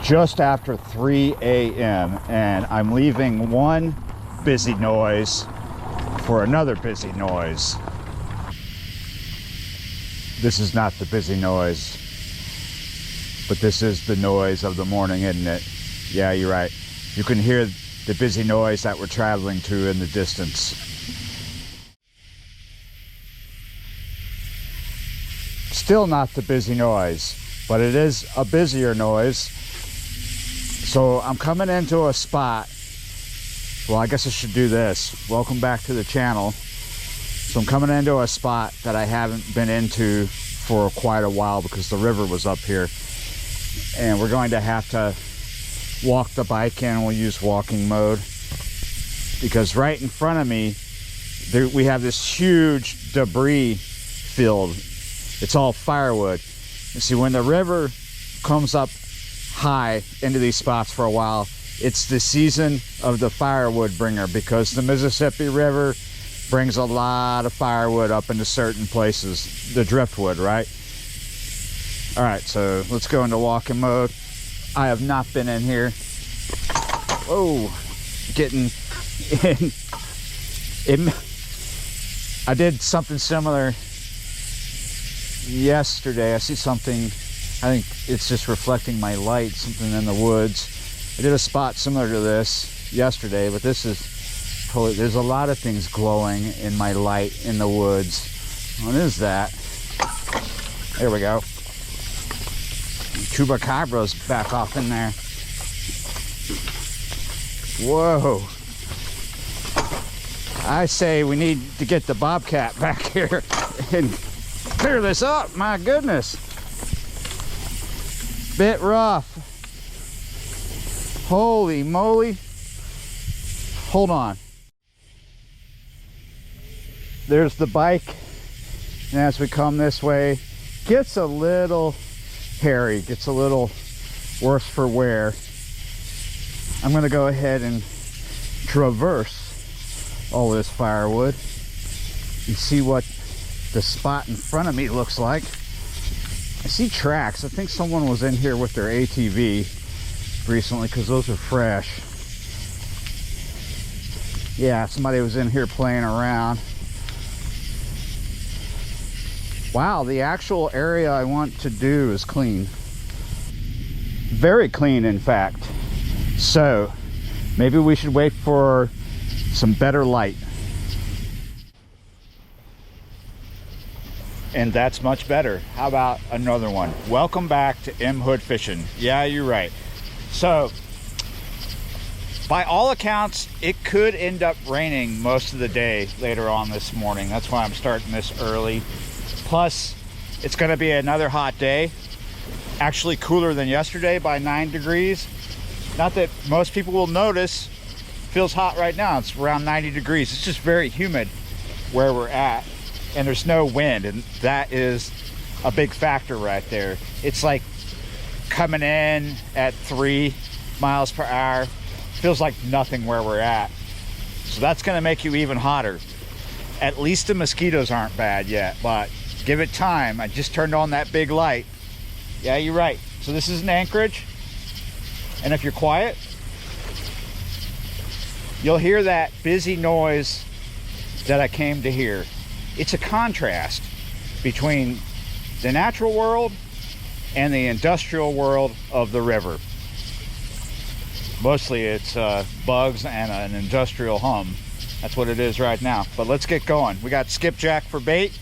just after 3 a.m. and I'm leaving one busy noise for another busy noise. This is not the busy noise, but this is the noise of the morning, isn't it? Yeah, you're right. You can hear the busy noise that we're traveling to in the distance. Still not the busy noise, but it is a busier noise. So I'm coming into a spot. Well, I guess I should do this. Welcome back to the channel. So I'm coming into a spot that I haven't been into for quite a while because the river was up here. And we're going to have to walk the bike in. We'll use walking mode. Because right in front of me, we have this huge debris field. It's all firewood. And see, when the river comes up high into these spots for a while, it's the season of the firewood bringer, because the Mississippi River brings a lot of firewood up into certain places, the driftwood, right? All right, so let's go into walking mode. I have not been in here. Whoa, getting in. I did something similar yesterday. I see something, I think it's just reflecting my light, something in the woods. I did a spot similar to this yesterday, but this is totally, there's a lot of things glowing in my light in the woods. What is that? There we go. Chupacabra's back off in there. Whoa. I say we need to get the bobcat back here and clear this up. My goodness. Bit rough. Holy moly. Hold on. There's the bike. And as we come this way, gets a little hairy, gets a little worse for wear. I'm going to go ahead and traverse all this firewood and see what the spot in front of me looks like. I see tracks. I think someone was in here with their ATV recently, because those are fresh. Yeah, somebody was in here playing around. Wow, the actual area I want to do is clean. Very clean, in fact. So maybe we should wait for some better light. And that's much better. How about another one? Welcome back to M Hood Fishing. Yeah, you're right. So by all accounts, it could end up raining most of the day later on this morning. That's why I'm starting this early. Plus, it's going to be another hot day. Actually cooler than yesterday by 9 degrees. Not that most people will notice. Feels hot right now. It's around 90 degrees. It's just very humid where we're at. And there's no wind, and that is a big factor right there. It's like coming in at 3 miles per hour. Feels like nothing where we're at. So that's going to make you even hotter. At least the mosquitoes aren't bad yet, but give it time. I just turned on that big light. Yeah, you're right. So this is an anchorage, and if you're quiet, you'll hear that busy noise that I came to hear. It's a contrast between the natural world and the industrial world of the river. Mostly it's bugs and an industrial hum. That's what it is right now. But let's get going. We got skipjack for bait,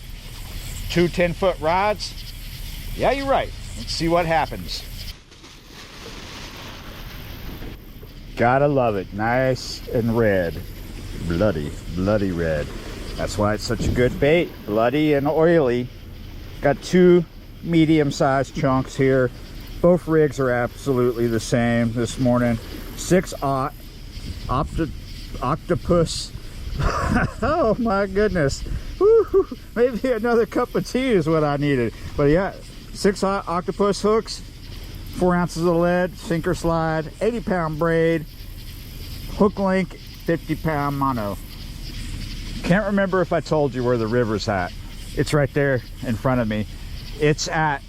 2 10-foot rods. Yeah, you're right. Let's see what happens. Gotta love it. Nice and red. Bloody red. That's why it's such a good bait. Bloody and oily. Got 2 medium-sized chunks here. Both rigs are absolutely the same this morning. 6/0 octopus. Oh my goodness. Woo, maybe another cup of tea is what I needed. But yeah, 6/0 octopus hooks, 4 ounces of lead, sinker slide, 80-pound braid, hook link, 50-pound mono. Can't remember if I told you where the river's at. It's right there in front of me. It's at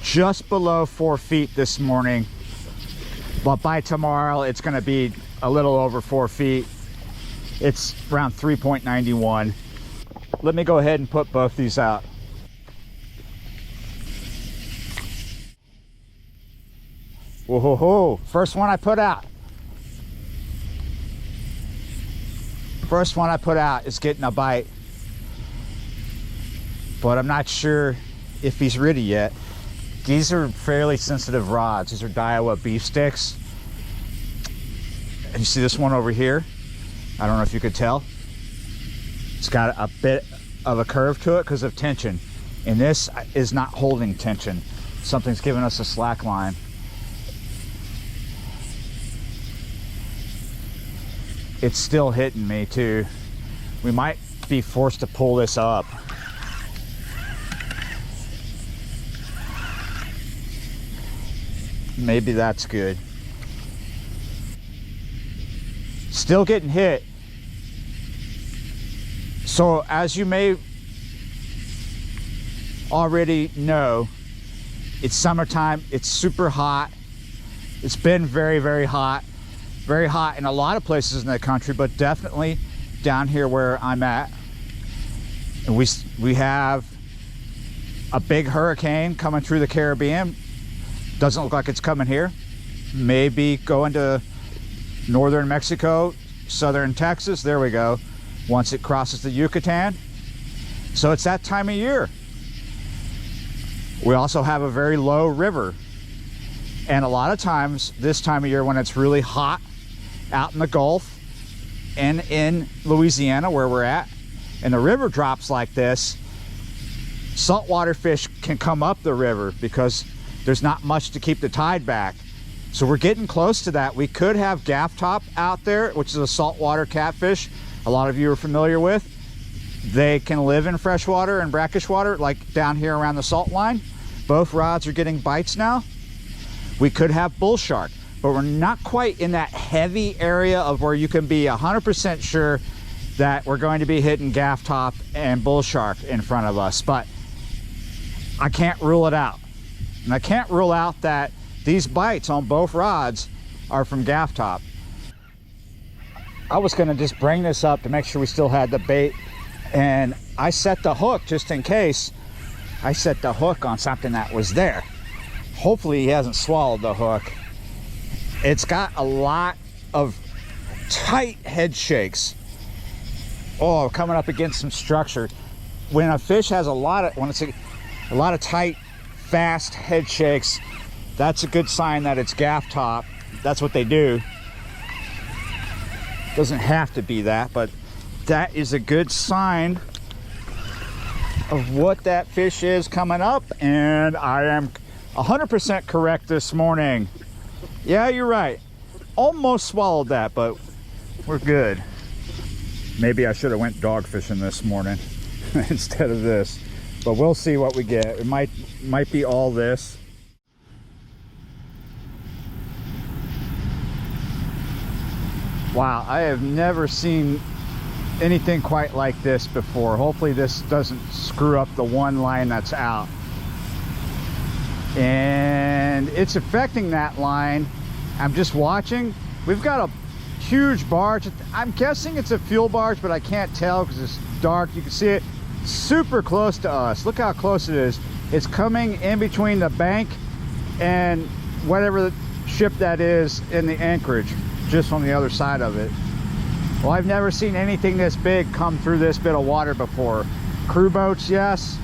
just below 4 feet this morning. But by tomorrow, it's going to be a little over 4 feet. It's around 3.91. Let me go ahead and put both these out. Whoa, ho, ho. First one I put out. First one I put out is getting a bite. But I'm not sure if he's ready yet. These are fairly sensitive rods. These are Daiwa beef sticks. And you see this one over here? I don't know if you could tell. It's got a bit of a curve to it because of tension. And this is not holding tension. Something's giving us a slack line. It's still hitting me too. We might be forced to pull this up. Maybe that's good. Still getting hit. So as you may already know, it's summertime, it's super hot. It's been very, very hot. Very hot in a lot of places in the country, but definitely down here where I'm at. And we have a big hurricane coming through the Caribbean. Doesn't look like it's coming here. Maybe going to northern Mexico, southern Texas. There we go. Once it crosses the Yucatan. So it's that time of year. We also have a very low river. And a lot of times, this time of year when it's really hot out in the Gulf and in Louisiana where we're at, and the river drops like this, saltwater fish can come up the river because there's not much to keep the tide back. So we're getting close to that. We could have gaff top out there, which is a saltwater catfish a lot of you are familiar with. They can live in freshwater and brackish water, like down here around the salt line. Both rods are getting bites now. We could have bull shark, but we're not quite in that heavy area of where you can be 100% sure that we're going to be hitting gaff top and bull shark in front of us. But I can't rule it out. And I can't rule out that these bites on both rods are from gaff top. I was gonna just bring this up to make sure we still had the bait, and I set the hook just in case. I set the hook on something that was there. Hopefully he hasn't swallowed the hook. It's got a lot of tight head shakes. Oh, coming up against some structure. When a fish has a lot of tight, fast head shakes, that's a good sign that it's gaff top. That's what they do. Doesn't have to be that, but that is a good sign of what that fish is coming up. And I am 100% correct this morning. Yeah, you're right. Almost swallowed that, but we're good. Maybe I should have went dog fishing this morning instead of this, but we'll see what we get. It might be all this. Wow, I have never seen anything quite like this before. Hopefully this doesn't screw up the one line that's out. And it's affecting that line. I'm just watching. We've got a huge barge. I'm guessing it's a fuel barge, but I can't tell because it's dark. You can see it super close to us. Look how close it is. It's coming in between the bank and whatever ship that is in the anchorage, just on the other side of it. Well, I've never seen anything this big come through this bit of water before. Crew boats, yes.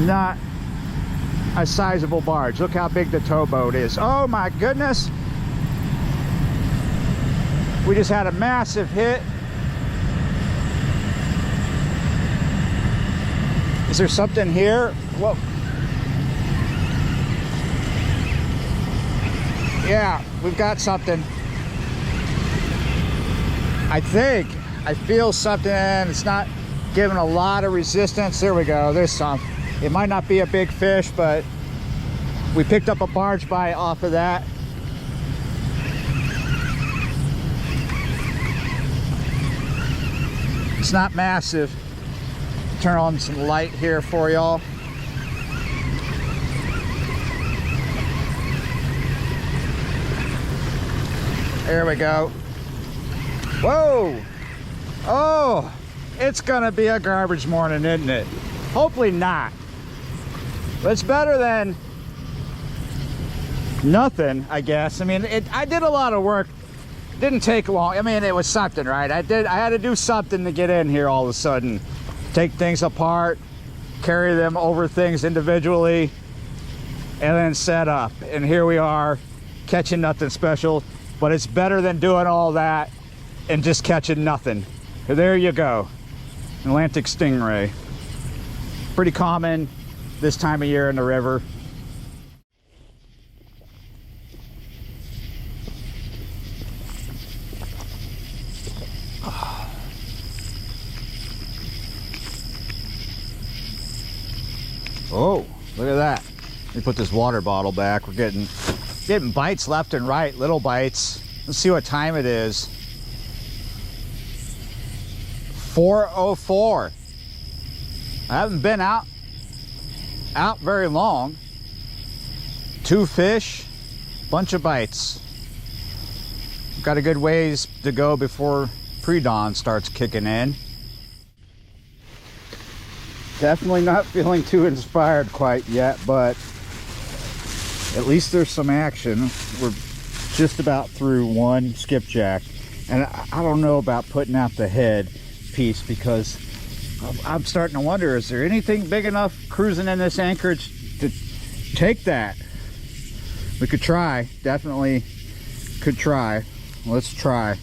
Not a sizable barge. Look how big the towboat is. Oh my goodness. We just had a massive hit. Is there something here? Whoa. Yeah, we've got something. I feel something. It's not giving a lot of resistance. There we go. There's some. It might not be a big fish, but we picked up a barge bite off of that. It's not massive. Turn on some light here for y'all. There we go. Whoa! Oh, it's gonna be a garbage morning, isn't it? Hopefully not. But it's better than nothing, I guess. I mean, I did a lot of work. Didn't take long. I mean, it was something, right? I had to do something to get in here all of a sudden. Take things apart, carry them over things individually, and then set up. And here we are, catching nothing special. But it's better than doing all that and just catching nothing. There you go. Atlantic stingray. Pretty common this time of year in the river. Oh, look at that. Let me put this water bottle back. We're getting bites left and right, little bites. Let's see what time it is. 4:04. I haven't been out very long. 2 fish, bunch of bites. Got a good ways to go before pre-dawn starts kicking in. Definitely not feeling too inspired quite yet, but at least there's some action. We're just about through one skipjack, and I don't know about putting out the head piece because I'm starting to wonder, is there anything big enough cruising in this anchorage to take that? We could try, definitely could try. Let's try.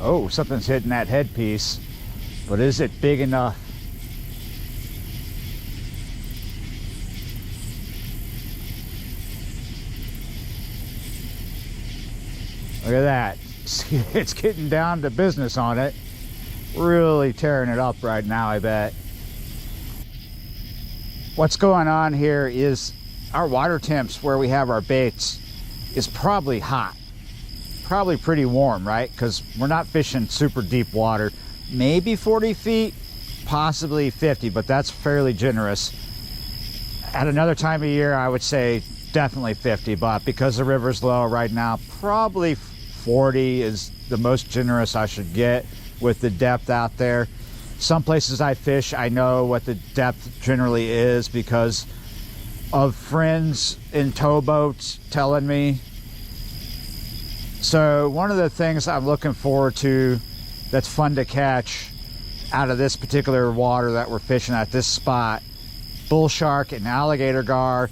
Oh, something's hitting that headpiece. But is it big enough? Look at that. See, it's getting down to business on it. Really tearing it up right now, I bet. What's going on here is our water temps where we have our baits is probably hot. Probably pretty warm, right? Because we're not fishing super deep water. Maybe 40 feet, possibly 50, but that's fairly generous. At another time of year, I would say definitely 50, but because the river's low right now, probably 40 is the most generous I should get with the depth out there. Some places I fish, I know what the depth generally is because of friends in towboats telling me. So one of the things I'm looking forward to that's fun to catch out of this particular water that we're fishing at this spot, bull shark and alligator gar.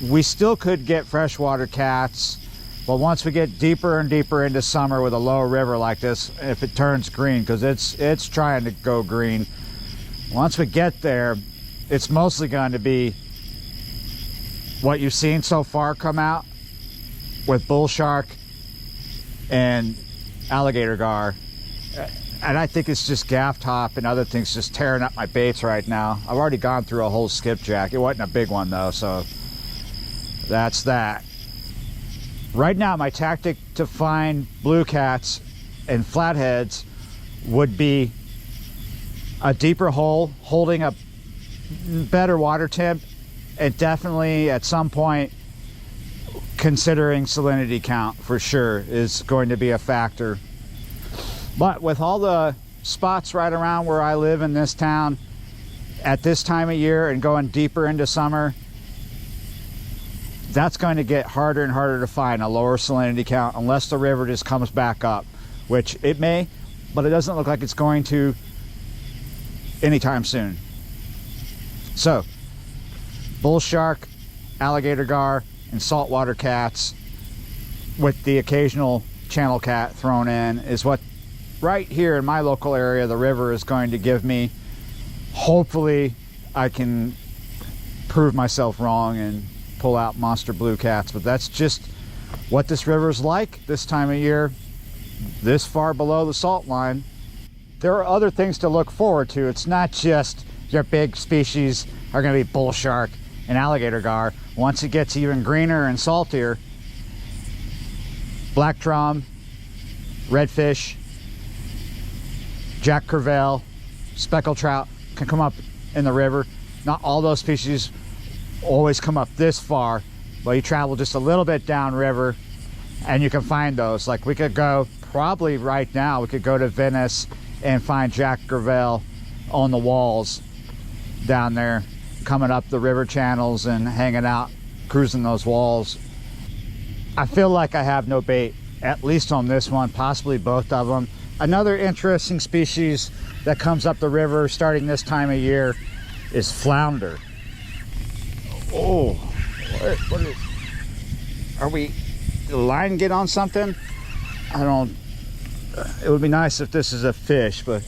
We still could get freshwater cats, but once we get deeper and deeper into summer with a low river like this, if it turns green, because it's trying to go green, once we get there, it's mostly going to be what you've seen so far come out with bull shark and alligator gar. And I think it's just gaff top and other things just tearing up my baits right now. I've already gone through a whole skipjack. It wasn't a big one though, so that's that. Right now, my tactic to find blue cats and flatheads would be a deeper hole, holding a better water temp, and definitely at some point considering salinity count for sure is going to be a factor. But with all the spots right around where I live in this town at this time of year and going deeper into summer, that's going to get harder and harder to find a lower salinity count unless the river just comes back up, which it may, but it doesn't look like it's going to anytime soon. So, bull shark, alligator gar, and saltwater cats with the occasional channel cat thrown in is what right here in my local area the river is going to give me. Hopefully I can prove myself wrong and pull out monster blue cats, but that's just what this river's like this time of year, this far below the salt line. There are other things to look forward to. It's not just your big species are going to be bull shark and alligator gar. Once it gets even greener and saltier, black drum, redfish, jack crevalle, speckled trout can come up in the river. Not all those species always come up this far, but you travel just a little bit downriver And you can find those. Like we could go, probably right now, we could go to Venice and find Jack Gravel on the walls down there, coming up the river channels and hanging out, cruising those walls. I feel like I have no bait, at least on this one, possibly both of them. Another interesting species that comes up the river starting this time of year is flounder. Oh, what is, are we, did the line get on something? I don't, it would be nice if this is a fish, but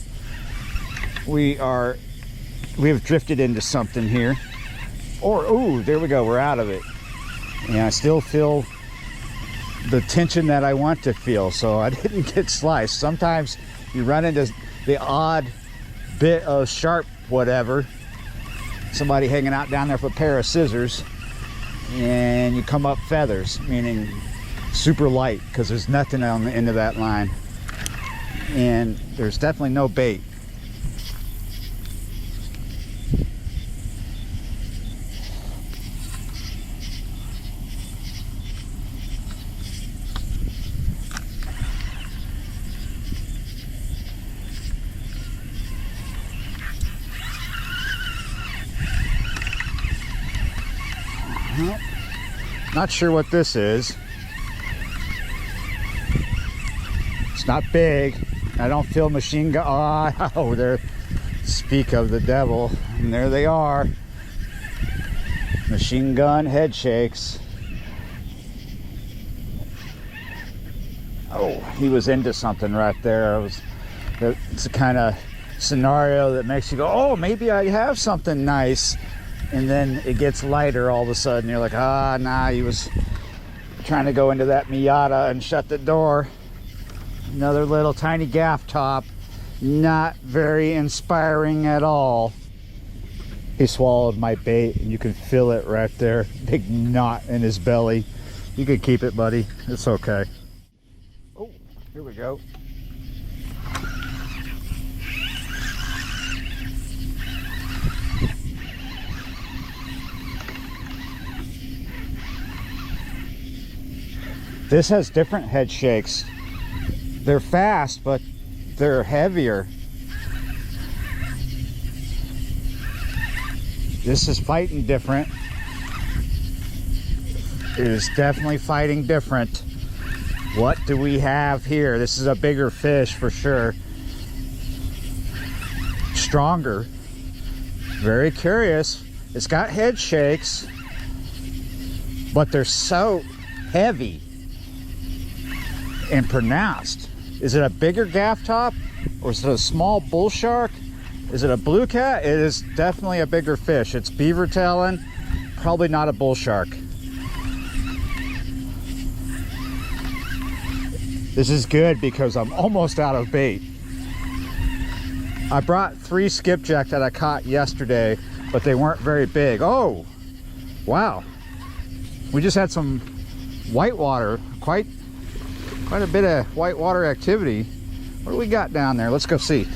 we have drifted into something here. Or, oh, there we go, we're out of it. And I still feel the tension that I want to feel, so I didn't get sliced. Sometimes you run into the odd bit of sharp whatever, somebody hanging out down there with a pair of scissors, and you come up feathers, meaning super light, because there's nothing on the end of that line, and there's definitely no bait. Well, not sure what this is. It's not big. I don't feel machine gun. Oh, there. Speak of the devil. And there they are. Machine gun head shakes. Oh, he was into something right there. It's the kind of scenario that makes you go, oh, maybe I have something nice. And then it gets lighter all of a sudden. You're like, ah, nah, he was trying to go into that Miata and shut the door. Another little tiny gaff top. Not very inspiring at all. He swallowed my bait, and you can feel it right there. Big knot in his belly. You could keep it, buddy. It's okay. Oh, here we go. This has different head shakes. They're fast, but they're heavier. This is fighting different. It is definitely fighting different. What do we have here? This is a bigger fish for sure. Stronger. Very curious. It's got head shakes, but they're so heavy and pronounced. Is it a bigger gaff top, or is it a small bull shark? Is it a blue cat? It is definitely a bigger fish. It's beaver tailing, probably not a bull shark. This is good because I'm almost out of bait. I brought 3 skipjack that I caught yesterday, but they weren't very big. Oh, wow. We just had some whitewater, quite a bit of whitewater activity. What do we got down there? Let's go see.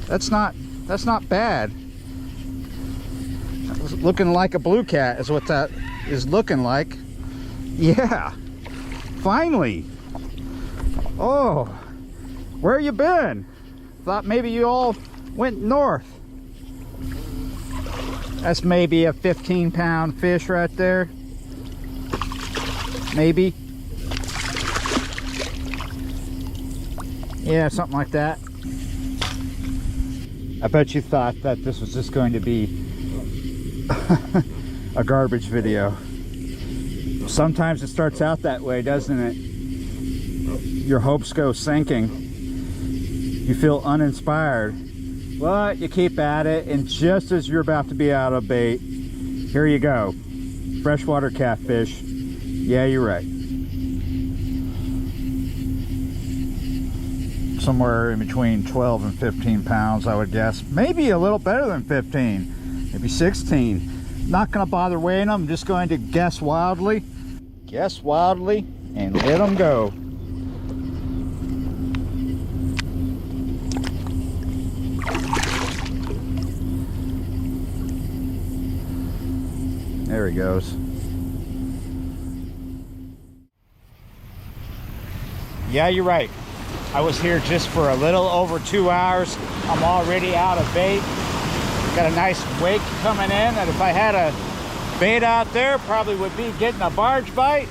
That's not bad. That's looking like a blue cat is what that is looking like. Yeah, finally. Oh, where you been? Thought maybe you all went north. That's maybe a 15-pound fish right there. Maybe. Yeah, something like that. I bet you thought that this was just going to be a garbage video. Sometimes it starts out that way, doesn't it? Your hopes go sinking. You feel uninspired. But you keep at it, and just as you're about to be out of bait, here you go. Freshwater catfish. Yeah, you're right. Somewhere in between 12 and 15 pounds, I would guess. Maybe a little better than 15, maybe 16. Not gonna bother weighing them, I'm just going to guess wildly and let them go. There he goes. Yeah, you're right. I was here just for a little over 2 hours. I'm already out of bait. Got a nice wake coming in, and if I had a bait out there, probably would be getting a barge bite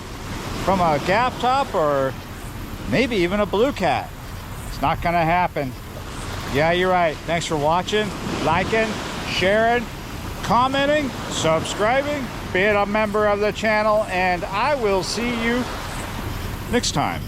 from a gap top or maybe even a blue cat. It's not gonna happen. Yeah, you're right. Thanks for watching, liking, sharing, commenting, subscribing, being a member of the channel, and I will see you next time.